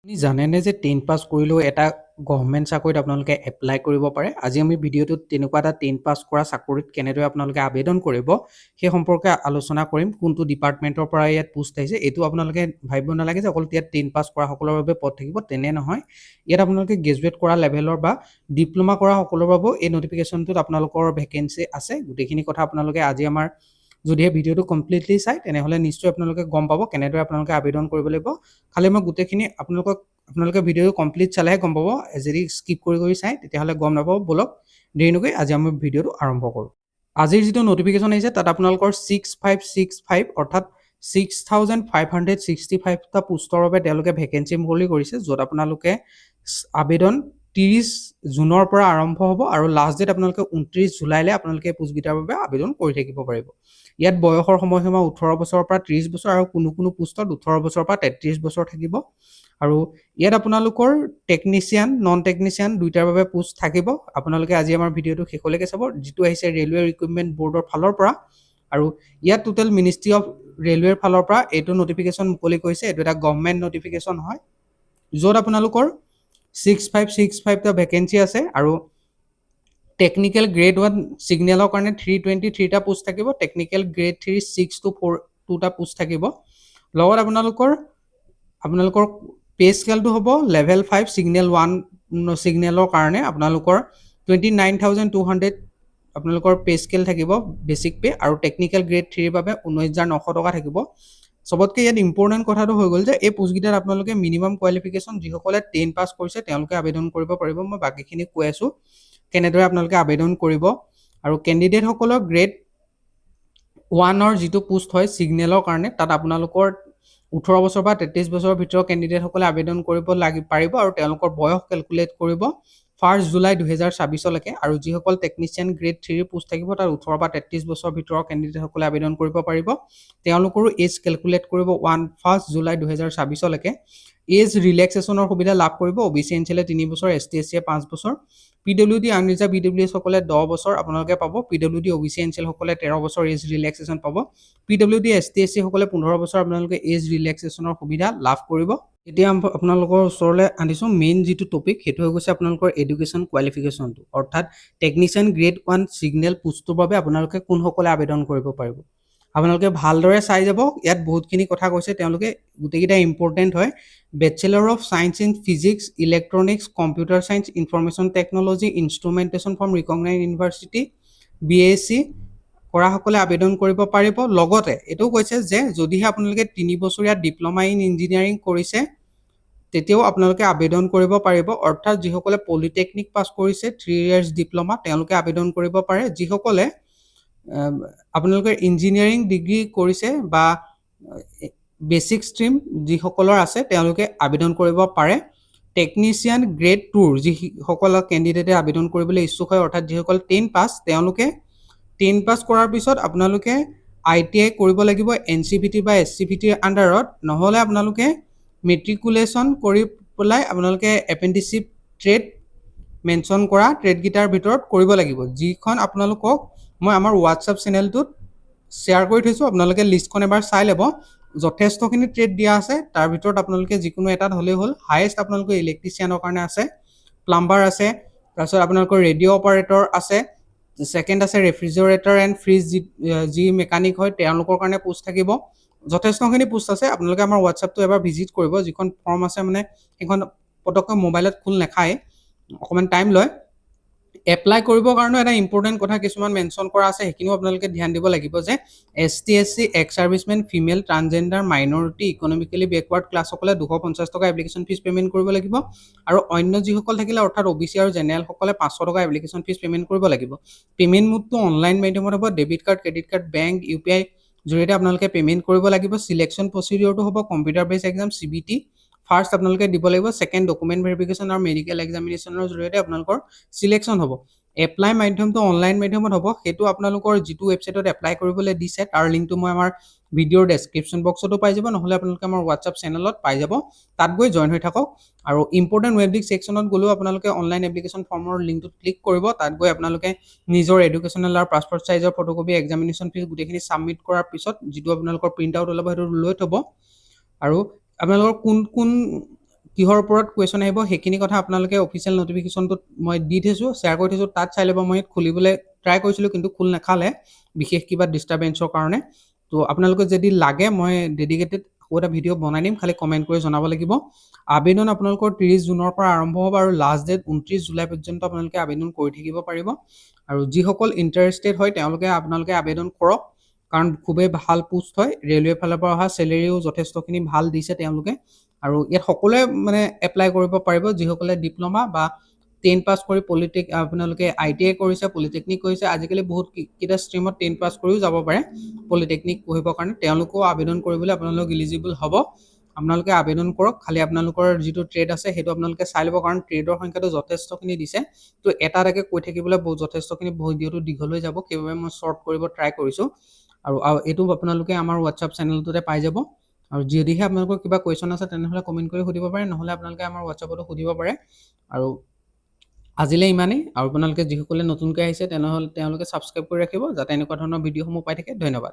আপুনি জানেনে যে 10 পাছ কৰিলেও এটা গভৰ্ণমেণ্ট চাকৰিত আপোনালোকে এপ্লাই কৰিব পাৰে? আজি আমি ভিডিঅ'টোত তেনেকুৱা এটা 10 পাছ কৰা চাকৰিত কেনেদৰে আপোনালোকে আবেদন কৰিব সেই সম্পৰ্কে আলোচনা কৰিম। কোনটো ডিপাৰ্টমেণ্টৰ পৰা ইয়াত পোষ্ট আহিছে এইটো আপোনালোকে ভাবিব নালাগে যে অকল ইয়াত 10 পাছ কৰা সকলৰ বাবে পদ থাকিব, তেনে নহয়। ইয়াত আপোনালোকে গ্ৰেজুৱেট কৰা লেভেলৰ বা ডিপ্ল'মা কৰা সকলৰ বাবেও এই নটিফিকেশ্যনটোত আপোনালোকৰ ভেকেঞ্চি আছে। গোটেইখিনি কথা আপোনালোকে আজি আমাৰ যদিহে ভিডিঅ'টো কমপ্লিটলি চাই তেনেহ'লে নিশ্চয় আপোনালোকে গম পাব কেনেদৰে আপোনালোকে আবেদন কৰিব লাগিব। খালি মই গোটেইখিনি আপোনালোকে ভিডিঅ'টো কমপ্লিট চালেহে গম পাব। যদি স্কিপ কৰি চাই তেতিয়াহ'লে গম নাপাব। ব'লক দেৰি নকৰি আজি আমি ভিডিঅ'টো আৰম্ভ কৰোঁ। আজিৰ যিটো নটিফিকেশ্যন আহিছে তাত আপোনালোকৰ 6565 অৰ্থাৎ 6565টা পোষ্টৰ বাবে তেওঁলোকে ভেকেঞ্চি মুকলি কৰিছে, য'ত আপোনালোকে আবেদন 30 জুনৰ পৰা আৰম্ভ হ'ব আৰু লাষ্ট ডেট আপোনালোকে 29 জুলাইলৈ আপোনালোকে এই পোষ্টকেইটাৰ বাবে আবেদন কৰি থাকিব পাৰিব। ইয়াত বয়সৰ সময়সীমা 18 বছৰৰ পৰা 30 বছৰ আৰু কোনো পোষ্টত 18 বছৰৰ পৰা 33 বছৰ থাকিব। আৰু ইয়াত আপোনালোকৰ টেকনিচিয়ান, নন টেকনিচিয়ান দুইটাৰ বাবে পোষ্ট থাকিব। আপোনালোকে আজি আমাৰ ভিডিঅ'টো শেষলৈকে চাব, যিটো আহিছে ৰেলৱে ৰিক্ৰুটমেণ্ট বৰ্ডৰ ফালৰ পৰা। আৰু ইয়াত টোটেল মিনিষ্ট্ৰী অফ ৰেলৱেৰ ফালৰ পৰা এইটো নটিফিকেশ্যন মুকলি কৰিছে। এইটো এটা গভৰ্ণমেণ্ট নটিফিকেশ্যন হয়, য'ত আপোনালোকৰ 6565টা ভেকেঞ্চি আছে আৰু টেকনিকেল গ্ৰেড 1 ছিগনেলৰ কাৰণে 323টা পোষ্ট থাকিব। টেকনিকেল গ্ৰেড 3 6 to 4 2টা পোষ্ট থাকিব। লগত আপোনালোকৰ পে স্কেলটো হ'ব লেভেল 5 ছিগনেল 1 ছিগনেলৰ কাৰণে আপোনালোকৰ 29,200 আপোনালোকৰ পে স্কেল থাকিব বেচিক পে, আৰু টেকনিকেল গ্ৰেড 3ৰ বাবে 19,900 টকা থাকিব। চবতকৈ ইয়াত ইম্পৰ্টেণ্ট কথাটো হৈ গ'ল যে এই পোষ্টকেইটাত আপোনালোকে মিনিমাম কোৱালিফিকেশ্যন যিসকলে 10 পাছ কৰিছে তেওঁলোকে আবেদন কৰিব পাৰিব। মই বাকীখিনি কৈ আছোঁ কেনেদৰে আপোনালোকে আবেদন কৰিব। আৰু কেণ্ডিডেটসকলৰ গ্ৰেড 1ৰ যিটো পোষ্ট হয় ছিগনেলৰ কাৰণে, তাত আপোনালোকৰ 18 বছৰ বা 33 বছৰৰ ভিতৰৰ কেণ্ডিডেটসকলে আবেদন কৰিব পাৰিব আৰু তেওঁলোকৰ বয়স কেলকুলেট কৰিব 1 জুলাই 2024লৈকে। আৰু যিসকল টেকনিচিয়ান গ্ৰেড 3ৰ পোষ্ট থাকিব তাত 18 বা 33 বছৰৰ ভিতৰৰ কেণ্ডিডেটসকলে আবেদন কৰিব পাৰিব। তেওঁলোকৰো এজ কেলকুলেট কৰিব 1 জুলাই 2024লৈকে। এজ ৰিলেক্সেশ্যনৰ সুবিধা লাভ কৰিব। OBC এনচিলে 3 বছৰ, ST SC 5 বছৰ, PWD আনৰিজাৰ্ভ EWS সকলে 10 বছৰ আপোনালোকে পাব। PWD OBC এনচিল সকলে 13 বছৰ এজ ৰিলেক্সেশ্যন পাব। PWD ST SC সকলে 15 বছৰ আপোনালোকে এজ ৰিলেক্সেশ্যনৰ সুবিধা লাভ কৰিব। এতিয়া আপোনালোকৰ ওচৰলৈ আনিছোঁ মেইন যিটো টপিক, সেইটো হৈ গৈছে আপোনালোকৰ এডুকেশ্যন কোৱালিফিকেশ্যনটো, অৰ্থাৎ টেকনিচিয়ান গ্ৰেড 1 ছিগনেল পোষ্টটোৰ বাবে আপোনালোকে কোনসকলে আবেদন কৰিব পাৰিব। আপোনালোকে ভালদৰে চাই যাব, ইয়াত বহুতখিনি কথা কৈছে তেওঁলোকে, গোটেইকেইটা ইম্পৰ্টেণ্ট হয়। Bachelor of science in physics, electronics, computer science, information technology, instrumentation from recognise university, BSc কৰাসকলে আবেদন কৰিব পাৰিব। লগতে এইটোও কৈছে যে যদিহে আপোনালোকে 3 বছৰীয়া ডিপ্ল'মা ইন ইঞ্জিনিয়াৰিং কৰিছে তেতিয়াও আপোনালোকে আবেদন কৰিব পাৰিব। অৰ্থাৎ যিসকলে পলিটেকনিক পাছ কৰিছে 3 ইয়াৰ্ছ ডিপ্ল'মা তেওঁলোকে আবেদন কৰিব পাৰে। যিসকলে আপোনালোকে ইঞ্জিনিয়াৰিং ডিগ্ৰী কৰিছে বা বেচিক ষ্ট্ৰীম যিসকলৰ আছে তেওঁলোকে আবেদন কৰিব পাৰে। টেকনিচিয়ান গ্ৰেড 2ৰ যিসকল কেণ্ডিডেটে আবেদন কৰিবলৈ ইচ্ছুক হয়, অৰ্থাৎ যিসকল 10 পাছ, তেওঁলোকে 10 পাছ কৰাৰ পিছত আপোনালোকে ITI কৰিব লাগিব NCVT বা SCVTৰ আণ্ডাৰত, নহ'লে আপোনালোকে মেট্ৰিকুলেশ্যন কৰি পেলাই আপোনালোকে এপ্ৰেণ্টিছশ্বিপ ট্ৰেড মেনশ্যন কৰা ট্ৰেডকেইটাৰ ভিতৰত কৰিব লাগিব, যিখন আপোনালোকক মই আমাৰ হোৱাটছআপ চেনেলটোত শ্বেয়াৰ কৰি থৈছোঁ। আপোনালোকে লিষ্টখন এবাৰ চাই ল'ব। যথেষ্টখিনি ট্ৰেড দিয়া আছে, তাৰ ভিতৰত আপোনালোকে যিকোনো এটাত হ'লেই হ'ল। হায়েষ্ট আপোনালোকৰ ইলেক্ট্ৰিচিয়ানৰ কাৰণে আছে, প্লাম্বাৰ আছে, তাৰপিছত আপোনালোকৰ ৰেডিঅ' অপাৰেটৰ আছে, ছেকেণ্ড আছে ৰেফ্ৰিজাৰেটৰ এণ্ড ফ্ৰিজ যি মেকানিক হয় তেওঁলোকৰ কাৰণে পোষ্ট থাকিব। যথেষ্টখিনি পোষ্ট আছে। আপোনালোকে আমাৰ হোৱাটছআপটো এবাৰ ভিজিট কৰিব। যিখন ফৰ্ম আছে মানে সেইখন পটককৈ মোবাইলত খোল নাখায়, অকণমান টাইম লয়। এপ্লাই কৰিবৰ কাৰণেও এটা ইম্পৰ্টেণ্ট কথা কিছুমান মেনশ্যন কৰা আছে, সেইখিনিও আপোনালোকে ধ্যান দিব লাগিব যে ST SC, ex servicemen, female, transgender, minority, economically backward ক্লাছসকলে 250 টকা এপ্লিকেশ্যন ফিজ পে'মেণ্ট কৰিব লাগিব। আৰু অন্য যিসকল থাকিলে অৰ্থাৎ OBC আৰু জেনেৰেলসকলে 500 টকা এপ্লিকেশ্যন ফিজ পে'মেণ্ট কৰিব লাগিব। পে'মেণ্ট মোডটো অনলাইন মাধ্যমত হ'ব। Debit card, credit card, bank, UPI জৰিয়তে আপোনালোকে পে'মেণ্ট কৰিব লাগিব। চিলেকশ্যন প্ৰচিডিঅ'ৰটো হ'ব কম্পিউটাৰ বেছ এক্সাম CBT ফাৰ্ষ্ট আপোনালোকে দিব লাগিব। ছেকেণ্ড ডকুমেণ্ট ভেৰিফিকেশ্যন আৰু মেডিকেল এক্সামিনেশ্যনৰ জৰিয়তে আপোনালোকৰ চিলেকশ্যন হ'ব। এপ্লাই মাধ্যমটো অনলাইন মাধ্যমত হ'ব। সেইটো আপোনালোকৰ যিটো ৱেবছাইটত এপ্লাই কৰিবলৈ দিছে তাৰ লিংকটো মই আমাৰ ভিডিঅ'ৰ ডেছক্ৰিপশ্যন বক্সতো পাই যাব, নহ'লে আপোনালোকে আমাৰ হোৱাটছআপ চেনেলত পাই যাব। তাত গৈ জইন হৈ থাকক। আৰু ইম্পৰ্টেণ্ট ৱেবডিক ছেকশ্যনত গ'লেও আপোনালোকে অনলাইন এপ্লিকেশ্যন ফৰ্মৰ লিংকটোত ক্লিক কৰিব। তাত গৈ আপোনালোকে নিজৰ এডুকেশ্যনেল আৰু পাছপৰ্ট চাইজৰ ফটোকপি, এক্সামিনেশ্যন ফিজ গোটেইখিনি ছাবমিট কৰাৰ পিছত যিটো আপোনালোকৰ প্ৰিণ্ট আউট ওলাব সেইটো লৈ থ'ব। আৰু আপোনালোকৰ কোন কিহৰ ওপৰত কুৱেশ্যন আহিব সেইখিনি কথা আপোনালোকে অফিচিয়েল নটিফিকেশ্যনটোত মই দি থৈছোঁ, শ্বেয়াৰ কৰি থৈছোঁ, তাত চাই ল'ব। মই খুলিবলৈ ট্ৰাই কৰিছিলোঁ কিন্তু খোল নাখালে বিশেষ কিবা ডিষ্টাৰ্বেঞ্চৰ কাৰণে। তো আপোনালোকে যদি লাগে মই ডেডিকেটেড আকৌ এটা ভিডিঅ' বনাই দিম, খালি কমেণ্ট কৰি জনাব লাগিব। আবেদন আপোনালোকৰ 30 জুনৰ পৰা আৰম্ভ হ'ব আৰু লাষ্ট ডেট 29 জুলাই পৰ্যন্ত আপোনালোকে আবেদন কৰি থাকিব পাৰিব। আৰু যিসকল ইণ্টাৰেষ্টেড হয় আপোনালোকে আবেদন কৰক, কাৰণ খুবেই ভাল পোষ্ট হয়। ৰেলৱে ফালৰ পৰা অহা চেলেৰিও যথেষ্টখিনি ভাল দিছে তেওঁলোকে। আৰু ইয়াত সকলোৱে মানে এপ্লাই কৰিব পাৰিব, যিসকলে ডিপ্ল'মা বা 10 পাছ কৰি আপোনালোকে ITI কৰিছে, পলিটেকনিক কৰিছে। আজিকালি বহুত কেইটা ষ্ট্ৰীমত 10 পাছ কৰিও যাব পাৰে পলিটেকনিক পঢ়িবৰ কাৰণে, তেওঁলোকেও আবেদন কৰিবলৈ আপোনালোক ইলিজিবল হ'ব। আপোনালোকে আবেদন কৰক, খালি আপোনালোকৰ যিটো ট্ৰেড আছে সেইটো আপোনালোকে চাই ল'ব, কাৰণ ট্ৰেডৰ সংখ্যাটো যথেষ্টখিনি দিছে। তো এটা এটাকৈ কৈ থাকিবলৈ যথেষ্টখিনি ভিডিঅ'টো দীঘল হৈ যাব, সেইবাবে মই শ্বৰ্ট কৰিব ট্ৰাই কৰিছোঁ। আৰু এইটো আপোনালোকে আমাৰ হোৱাটছআপ চেনেলটোতে পাই যাব। আৰু যদিহে আপোনালোকৰ কিবা কুৱেশ্যন আছে তেনেহ'লে কমেণ্ট কৰি সুধিব পাৰে, নহ'লে আপোনালোকে আমাৰ হোৱাটছআপতো সুধিব পাৰে। আৰু আজিলৈ ইমানেই। আৰু আপোনালোকে যিসকলে নতুনকৈ আহিছে তেনেহ'লে তেওঁলোকে ছাবস্ক্ৰাইব কৰি ৰাখিব, যাতে এনেকুৱা ধৰণৰ ভিডিঅ'সমূহ পাই থাকে। ধন্যবাদ।